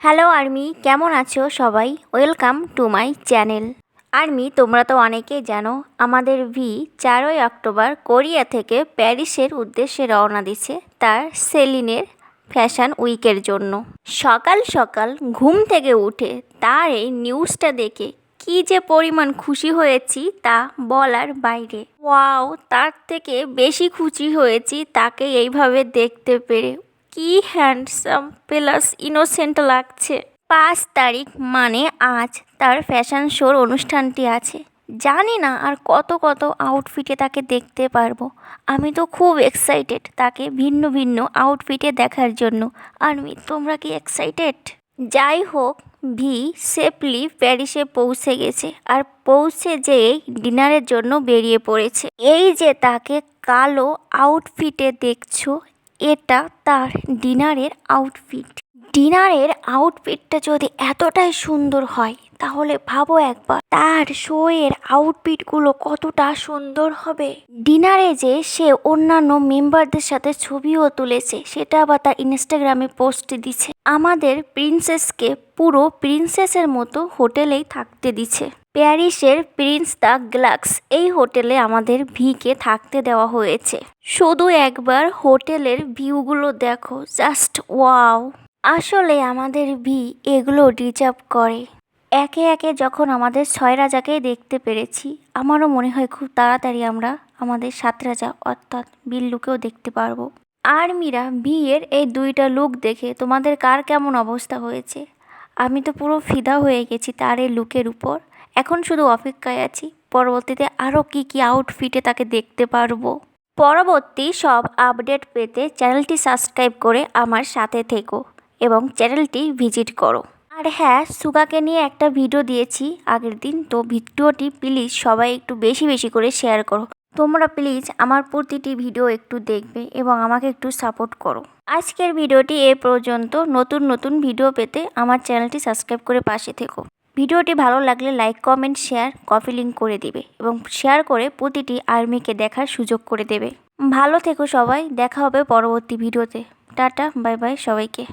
Hello army, কেমন আছো সবাই? Welcome to my channel. Army, তোমরা তো অনেকেই জানো আমাদের ভি 4ই অক্টোবর কোরিয়া থেকে প্যারিসের উদ্দেশ্যে রওনা দিচ্ছে তার সেলিনের ফ্যাশন উইকের জন্য। সকাল সকাল ঘুম থেকে উঠে তার এই নিউজটা দেখে কি যে পরিমাণ খুশি হয়েছি তা বলার বাইরে। ওয়াও, তার থেকে বেশি খুশি হয়েছি তাকে এইভাবে দেখতে পেরে। কি হ্যান্ডসাম প্লাস ইনোসেন্ট লাগছে। 5 তারিখ মানে আজ তার ফ্যাশন শোর অনুষ্ঠানটি আছে। জানি না আর কত কত আউটফিটে তাকে দেখতে পারবো। আমি তো খুব এক্সাইটেড তাকে ভিন্ন ভিন্ন আউটফিটে দেখার জন্য। আর্মি, তোমরা কি এক্সাইটেড? যাই হোক, ভি সেফলি প্যারিসে পৌঁছে গেছে আর পৌঁছে যেয়ে ডিনারের জন্য বেরিয়ে পড়েছে। এই যে তাকে কালো আউটফিটে দেখছো, এটা তার ডিনারের আউটফিট। ডিনারের আউটফিটটা যদি এতটাই সুন্দর হয় তাহলে ভাবো একবার তার শো এর আউটফিটগুলো কতটা সুন্দর হবে। ডিনারে যে সে অন্যান্য মেম্বারদের সাথে ছবিও তুলেছে, সেটা আবার তার ইনস্টাগ্রামে পোস্ট দিচ্ছে। আমাদের প্রিন্সেসকে পুরো প্রিন্সেসের মতো হোটেলেই থাকতে দিচ্ছে। প্যারিসের প্রিন্স দ্য গ্লাক্স এই হোটেলে আমাদের ভিকে থাকতে দেওয়া হয়েছে। শুধু একবার হোটেলের ভিউগুলো দেখো, জাস্ট ওয়াও। আসলে আমাদের ভি এগুলো ডিজার্ভ করে। একে একে যখন আমাদের 6 রাজাকেই দেখতে পেরেছি, আমারও মনে হয় খুব তাড়াতাড়ি আমরা আমাদের 7 রাজা অর্থাৎ বিল্লুকেও দেখতে পারবো। আর্মিরা বিয়ের এই 2টা লুক দেখে তোমাদের কার কেমন অবস্থা হয়েছে? আমি তো পুরো ফিদা হয়ে গেছি তার এই লুকের উপর। এখন শুধু অপেক্ষায় আছি পরবর্তীতে আরও কি কি আউটফিটে তাকে দেখতে পারবো। পরবর্তী সব আপডেট পেতে চ্যানেলটি সাবস্ক্রাইব করে আমার সাথে থেকো এবং চ্যানেলটি ভিজিট করো। আর হ্যাঁ, সুগাকে নিয়ে একটা ভিডিও দিয়েছি আগের দিন, তো ভিডিওটি প্লিজ সবাই একটু বেশি বেশি করে শেয়ার করো। তোমরা প্লিজ আমার প্রতিটি ভিডিও একটু দেখবে এবং আমাকে একটু সাপোর্ট করো। আজকের ভিডিওটি এ পর্যন্ত। নতুন নতুন ভিডিও পেতে আমার চ্যানেলটি সাবস্ক্রাইব করে পাশে থেকো। ভিডিওটি ভালো লাগলে like, comment, share, copy link করে দিবে এবং শেয়ার করে প্রতিটি আর্মিকে দেখার সুযোগ করে দেবে। ভালো থেকো সবাই, দেখা হবে পরবর্তী ভিডিওতে। টাটা, বাই বাই সবাইকে।